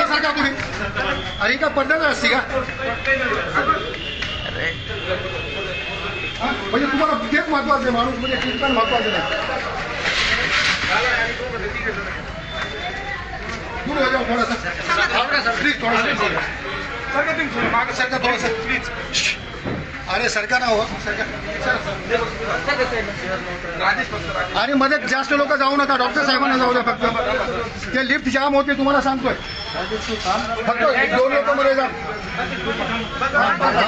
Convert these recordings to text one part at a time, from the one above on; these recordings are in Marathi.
सारखा तुम्ही अरे का पद्धत असते का म्हणजे तुम्हाला तेच महत्वाचं आहे माणूस म्हणजे कीर्तन महत्वाचं नाही दूर हो जाओ थोडासा प्लीज थोडासा सरका थोडासा प्लीज अरे सरका ना हो आणि मध्ये जास्त लोक जाऊ नका डॉक्टर साहेबांना जाऊ द्या फक्त ते लिफ्ट जाम होते तुम्हाला सांगतोय फक्त 1-2 लोक मध्ये जा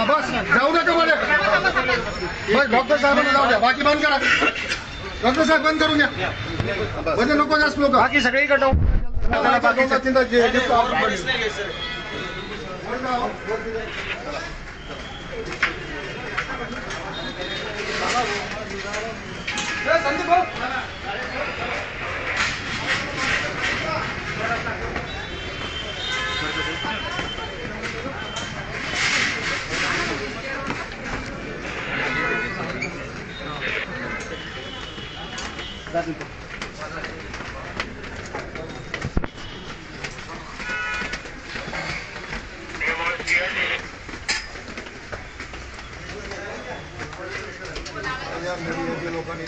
बस जाऊ नका मध्ये बस डॉक्टर साहेबांना जाऊ द्या बाकी बंद करा डॉक्टर साहेब बंद करून द्या मध्ये नको जास्त लोक बाकी सगळे कटव चिंता संदीप भाऊ लोकांनी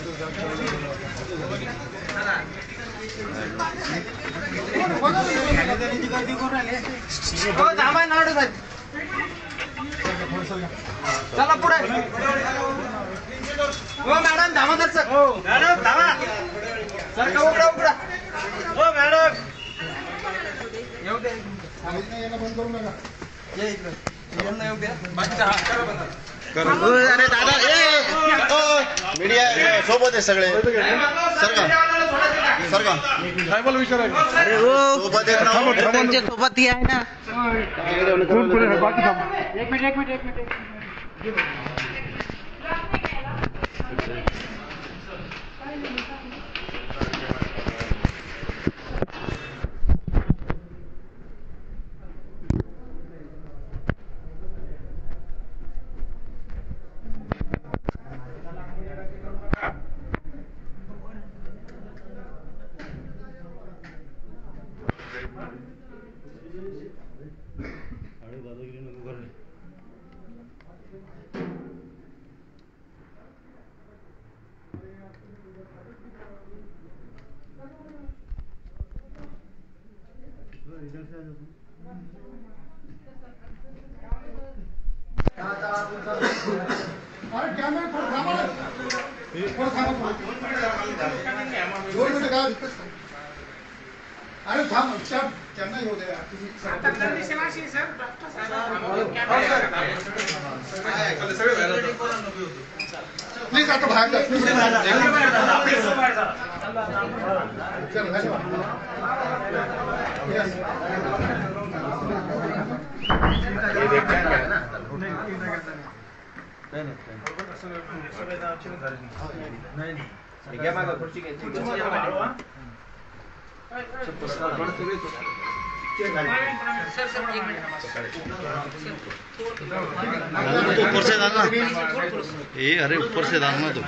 चला पुढे हो मॅडम धामा तर सर मॅडम धामा सर का उघडा उघडा हो मॅडम येऊ दे बंद करू नका ये इकडे यांना येऊ द्या बाकीचा हा करा बंद अरे दादा मीडिया सोबत आहे सगळे सरका साहेबाला विचारा अरे हो सोबत आहे सोबत ही आहे ना एक मिनिट अरे थांब त्यांना येऊ द्या प्लीज आता बाहेर ऊपर से डालना ये अरे ऊपर से डालना तो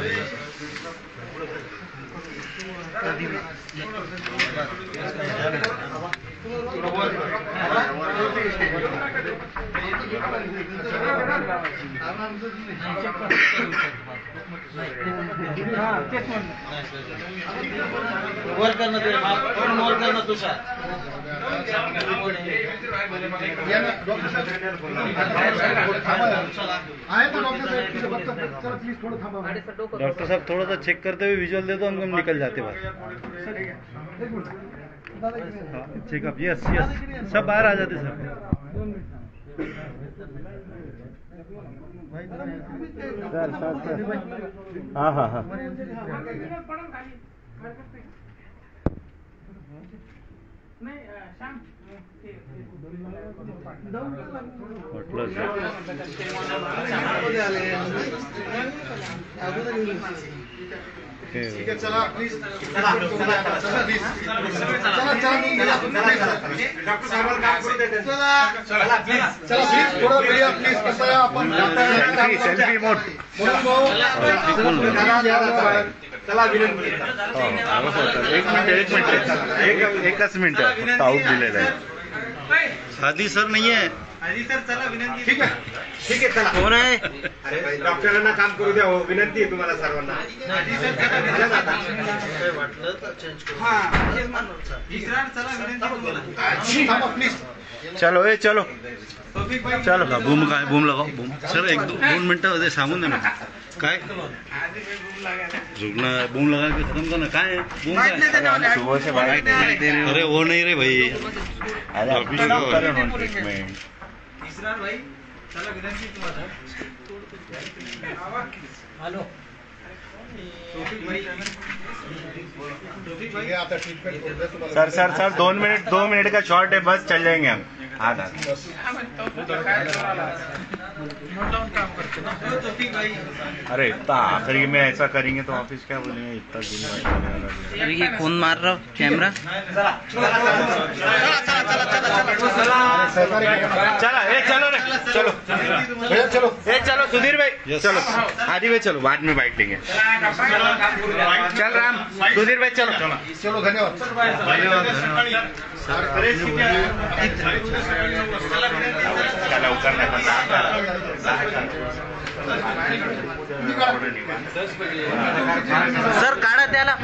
वर करना ते वर करना तुषार डॉक्टर साहब थोड़ा सा चेक करते हुए विजुअल दे दो हम निकल जाते बाहर चेकअप यस यस सब बाहर आ जाते सर हाँ हाँ हाँ ठीक है चला प्लीज चला प्लीज डॉक्टर साहेबांना काम करू देते चला प्लीज थोडा मीडिया प्लीज कसं आपण सेल्फी मोड चला विनंती. एक मिनिट एकच मिनिट फक्त आऊट दिलेलं आहे. हादी सर नाही आहे. सर चला विनंती. ठीक आहे चला. कोण आहे? अरे भाई डॉक्टरांना काम करू द्या हो. विनंती आहे तुम्हाला सर्वांना. वाटलं तर चेंज करू. चलो ए चलो चलो का बूम काय बूम लगाओ बूम. सर एक दोन मिनिटं सांगून द्या ना काय झुकना बूम लगा के खत्म करना काय बूम काय सुबह से अरे वो नहीं रे भाई. ट्रीटमेंट भाई चला विनंती तुम्हाला. Hello sir sir sir 2 minute का शॉर्ट है बस चल जाएंगे हम. आधा अरे इतना आखिरी में ऐसा करेंगे तो ऑफिस क्या बोलेंगे इतना दिन. अरे ये कौन मार रहा कैमरा. चला ए चलो रे चलो चलो ए चलो सुधीर भाई चलो आदि भाई चलो बाद में बैठ लेंगे. चल राम सुधीर भाई चलो चलो धन्यवाद. सर काढा त्याला.